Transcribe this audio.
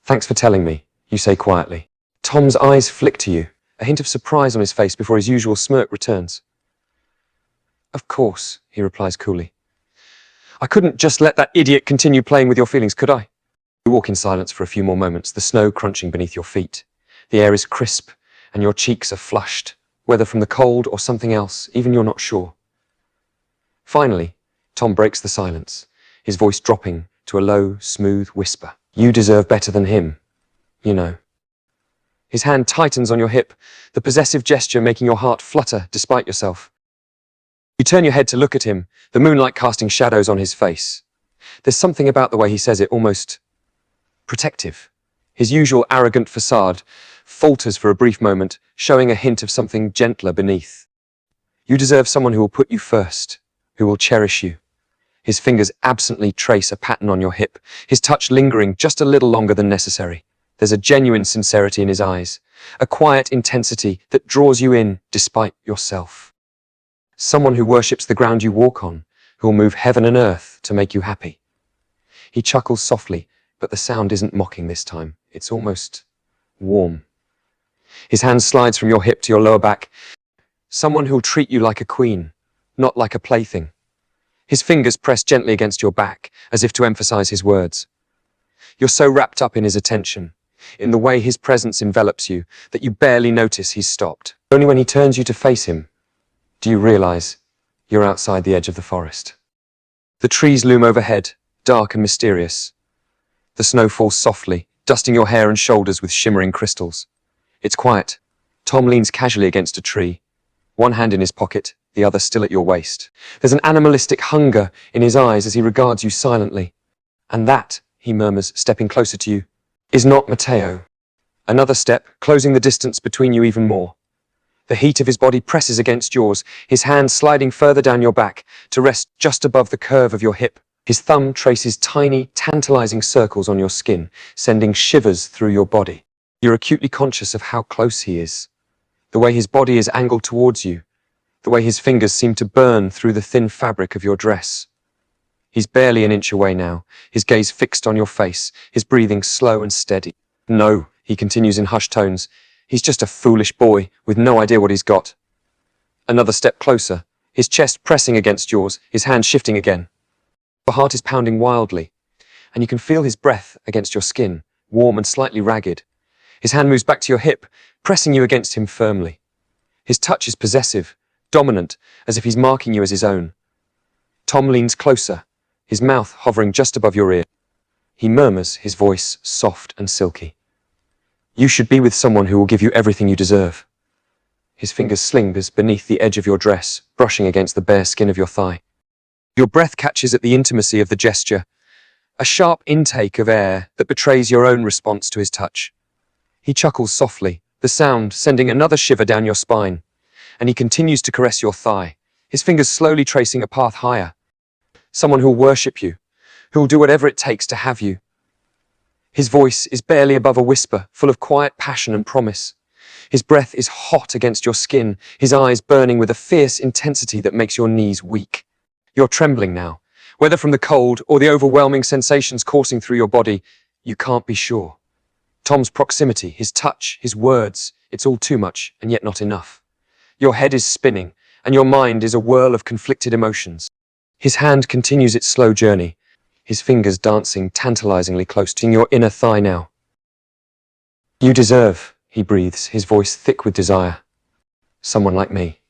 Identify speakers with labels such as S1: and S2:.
S1: Thanks for telling me, you say quietly. Tom's eyes flick to you, a hint of surprise on his face before his usual smirk returns. Of course, he replies coolly. I couldn't just let that idiot continue playing with your feelings, could I? You walk in silence for a few more moments, the snow crunching beneath your feet. The air is crisp, and your cheeks are flushed, whether from the cold or something else, even you're not sure. Finally, Tom breaks the silence, his voice dropping to a low, smooth whisper. You deserve better than him, you know. His hand tightens on your hip, the possessive gesture making your heart flutter despite yourself. You turn your head to look at him, the moonlight casting shadows on his face. There's something about the way he says it, almost protective. His usual arrogant facade falters for a brief moment, showing a hint of something gentler beneath. You deserve someone who will put you first, who will cherish you. His fingers absently trace a pattern on your hip, his touch lingering just a little longer than necessary. There's a genuine sincerity in his eyes, a quiet intensity that draws you in despite yourself. Someone who worships the ground you walk on, who will move heaven and earth to make you happy. He chuckles softly, but the sound isn't mocking this time. It's almost warm. His hand slides from your hip to your lower back. Someone who'll treat you like a queen, not like a plaything. His fingers press gently against your back, as if to emphasize his words. You're so wrapped up in his attention, in the way his presence envelops you, that you barely notice he's stopped. Only when he turns you to face him, do you realize you're outside the edge of the forest. The trees loom overhead, dark and mysterious. The snow falls softly, dusting your hair and shoulders with shimmering crystals. It's quiet. Tom leans casually against a tree, one hand in his pocket, the other still at your waist. There's an animalistic hunger in his eyes as he regards you silently. And that, he murmurs, stepping closer to you, is not Mattheo. Another step, closing the distance between you even more. The heat of his body presses against yours, his hand sliding further down your back to rest just above the curve of your hip. His thumb traces tiny, tantalizing circles on your skin, sending shivers through your body. You're acutely conscious of how close he is. The way his body is angled towards you. The way his fingers seem to burn through the thin fabric of your dress. He's barely an inch away now, his gaze fixed on your face, his breathing slow and steady. No, he continues in hushed tones. He's just a foolish boy with no idea what he's got. Another step closer, his chest pressing against yours, his hand shifting again. Your heart is pounding wildly, and you can feel his breath against your skin, warm and slightly ragged. His hand moves back to your hip, pressing you against him firmly. His touch is possessive, dominant, as if he's marking you as his own. Tom leans closer, his mouth hovering just above your ear. He murmurs, his voice soft and silky. You should be with someone who will give you everything you deserve. His fingers sling beneath the edge of your dress, brushing against the bare skin of your thigh. Your breath catches at the intimacy of the gesture, a sharp intake of air that betrays your own response to his touch. He chuckles softly, the sound sending another shiver down your spine, and he continues to caress your thigh, his fingers slowly tracing a path higher. Someone who'll worship you, who'll do whatever it takes to have you. His voice is barely above a whisper, full of quiet passion and promise. His breath is hot against your skin, his eyes burning with a fierce intensity that makes your knees weak. You're trembling now, whether from the cold or the overwhelming sensations coursing through your body, you can't be sure. Tom's proximity, his touch, his words, it's all too much and yet not enough. Your head is spinning, and your mind is a whirl of conflicted emotions. His hand continues its slow journey, his fingers dancing tantalizingly close to your inner thigh now. You deserve, he breathes, his voice thick with desire. Someone like me.